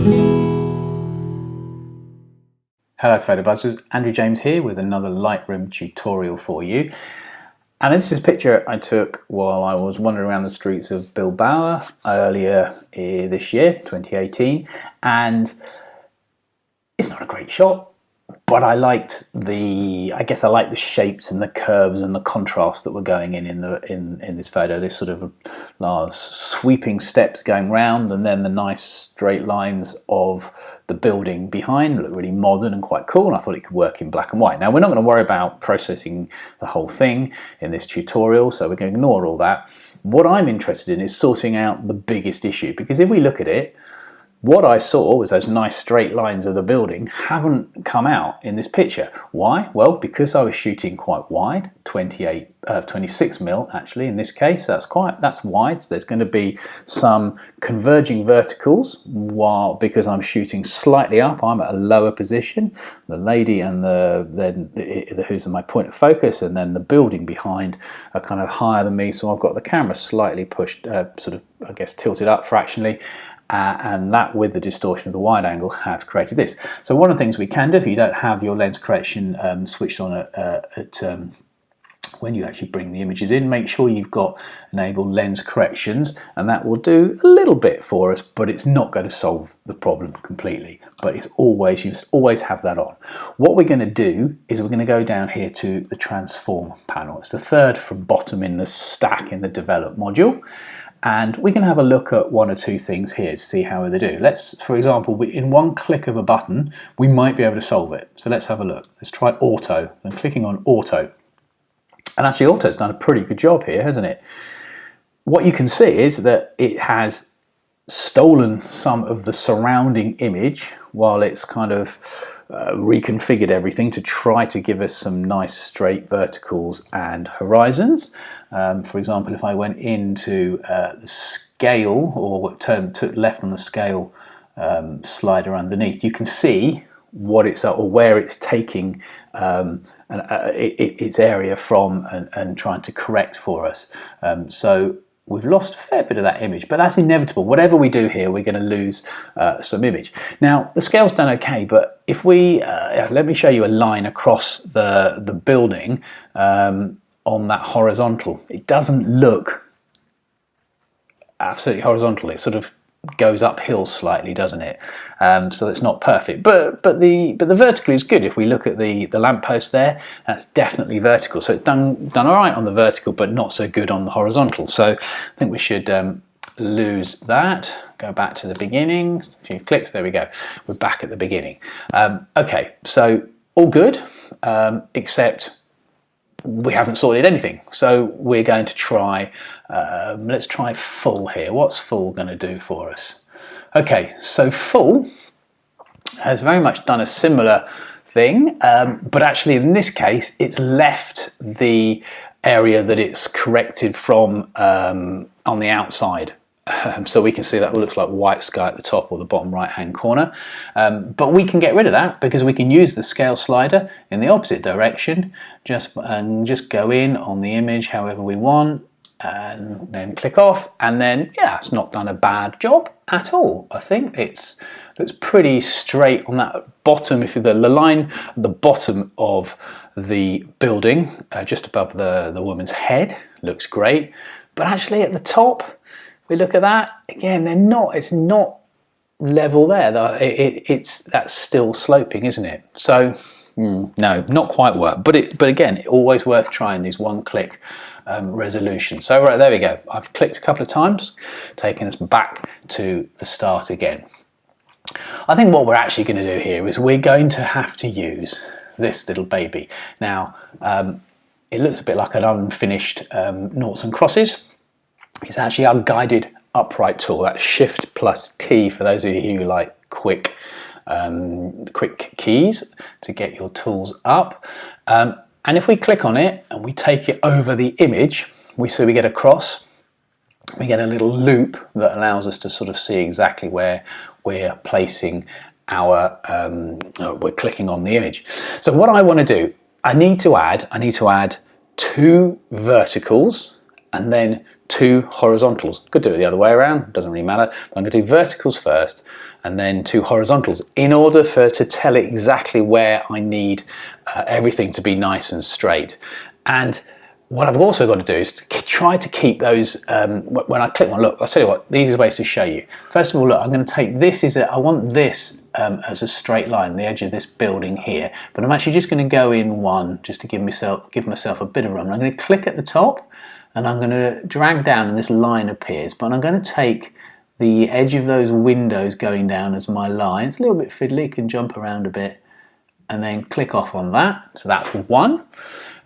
Hello photo buzzers, Andrew James here with another Lightroom tutorial for you. And this is a picture I took while I was wandering around the streets of Bilbao earlier this year, 2018, and it's not a great shot, but I liked I guess I liked the shapes and the curves and the contrast that were going in this photo. This sort of large sweeping steps going round, and then the nice straight lines of the building behind look really modern and quite cool, and I thought it could work in black and white. Now we're not going to worry about processing the whole thing in this tutorial, so we're going to ignore all that. What I'm interested in is sorting out the biggest issue, because if we look at it, what I saw was those nice straight lines of the building haven't come out in this picture. Why? Well, because I was shooting quite wide, 26mm actually in this case. That's wide. So there's going to be some converging verticals because I'm shooting slightly up. I'm at a lower position. The lady and who's my point of focus, and then the building behind are kind of higher than me. So I've got the camera slightly pushed, sort of I guess tilted up fractionally. And that, with the distortion of the wide angle, have created this. So one of the things we can do, if you don't have your lens correction switched on when you actually bring the images in, make sure you've got enabled lens corrections, and that will do a little bit for us, but it's not going to solve the problem completely. But it's always, you always have that on. What we're going to do is we're going to go down here to the transform panel. It's the third from bottom in the stack in the develop module. And we can have a look at one or two things here to see how they do. Let's, for example, in one click of a button, we might be able to solve it. So let's have a look. Let's try auto. I'm clicking on auto. And actually auto's done a pretty good job here, hasn't it? What you can see is that it has stolen some of the surrounding image while it's kind of reconfigured everything to try to give us some nice straight verticals and horizons. For example, if I went into the scale, or took left on the scale slider underneath, you can see what it's or where it's taking its area from and trying to correct for us. So we've lost a fair bit of that image, but that's inevitable. Whatever we do here, we're going to lose some image. Now, the scale's done okay, but if we, let me show you a line across the building on that horizontal. It doesn't look absolutely horizontal. It sort of goes uphill slightly, doesn't it? So it's not perfect, but the vertical is good. If we look at the lamppost there, that's definitely vertical. So it's done all right on the vertical, but not so good on the horizontal. So I think we should lose that. Go back to the beginning. A few clicks. There we go. We're back at the beginning. Okay, so all good, except we haven't sorted anything. So we're going to try, let's try full here. What's full going to do for us? Okay, so full has very much done a similar thing, but actually in this case, it's left the area that it's corrected from on the outside. So we can see that looks like white sky at the top or the bottom right hand corner, but we can get rid of that because we can use the scale slider in the opposite direction, just go in on the image however we want, and then click off, and then yeah, it's not done a bad job at all. I think looks pretty straight on that bottom. If the line at the bottom of the building, just above the woman's head, looks great, but actually at the top, we look at that again. It's not level there. That's still sloping, isn't it? So no, not quite work. But again, always worth trying these one-click resolution. So right, there we go. I've clicked a couple of times, taking us back to the start again. I think what we're actually going to do here is we're going to have to use this little baby. Now, it looks a bit like an unfinished noughts and crosses. It's actually our guided upright tool. That's Shift plus T for those of you who like quick keys to get your tools up. And if we click on it and we take it over the image, we get a cross. We get a little loop that allows us to sort of see exactly where we're placing our, we're clicking on the image. So what I want to do, I need to add 2 verticals and then 2 horizontals. Could do it the other way around, doesn't really matter. But I'm going to do verticals first and then 2 horizontals in order to tell it exactly where I need everything to be nice and straight. And what I've also got to do is to try to keep those, when I click one, look, I'll tell you what, the easiest way is to show you. First of all, look, I'm going to take this, I want this as a straight line, the edge of this building here, but I'm actually just going to go in one just to give myself a bit of room. I'm going to click at the top and I'm going to drag down and this line appears, but I'm going to take the edge of those windows going down as my line. It's a little bit fiddly, can jump around a bit, and then click off on that. So that's one.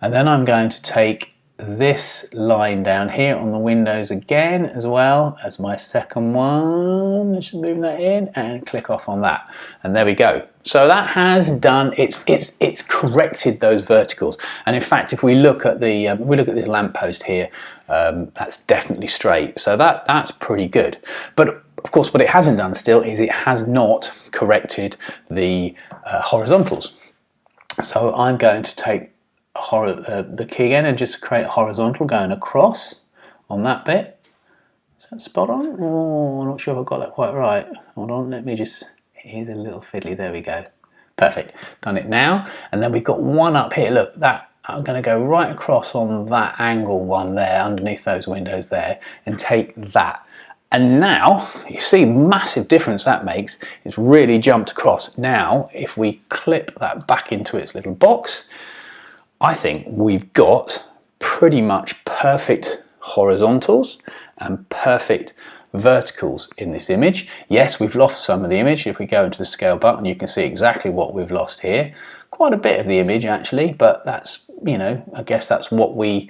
And then I'm going to take this line down here on the windows again as well as my second one. Just move that in and click off on that, and there we go. So that has done, it's corrected those verticals. And in fact, if we look at the this lamppost here, that's definitely straight. So that's pretty good. But of course, what it hasn't done still is it has not corrected the horizontals. So I'm going to take the key again and just create a horizontal going across on that bit. Is that spot on? Oh, I'm not sure if I got that quite right. Hold on, let me just, here's a little fiddly, there we go. Perfect, done it now. And then we've got one up here, look, that I'm going to go right across on that angle one there, underneath those windows there, and take that. And now, you see, massive difference that makes. It's really jumped across. Now, if we clip that back into its little box, I think we've got pretty much perfect horizontals and perfect verticals in this image. Yes, we've lost some of the image. If we go into the scale button, you can see exactly what we've lost here. Quite a bit of the image actually, but that's, you know, I guess that's what we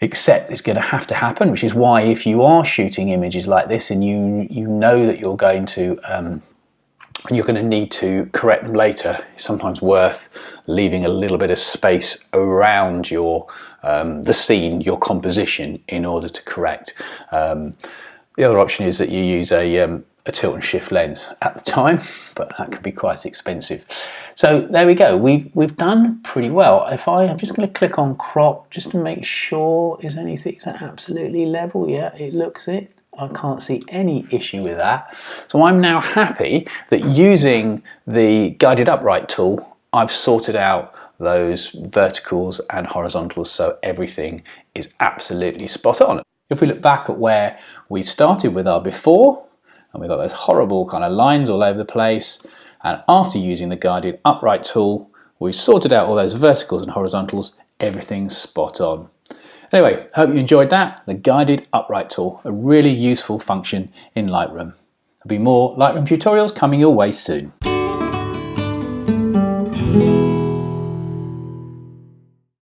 accept is going to have to happen, which is why if you are shooting images like this and you know that you're going to need to correct them later, it's sometimes worth leaving a little bit of space around your the scene, your composition, in order to correct. The other option is that you use a tilt and shift lens at the time, but that could be quite expensive. So there we go, we've done pretty well. I'm just going to click on crop just to make sure is that absolutely level. Yeah, it looks it. I can't see any issue with that. So I'm now happy that using the guided upright tool, I've sorted out those verticals and horizontals so everything is absolutely spot on. If we look back at where we started with our before, and we've got those horrible kind of lines all over the place, and after using the guided upright tool, we've sorted out all those verticals and horizontals, everything's spot on. Anyway, hope you enjoyed that. The guided upright tool, a really useful function in Lightroom. There'll be more Lightroom tutorials coming your way soon.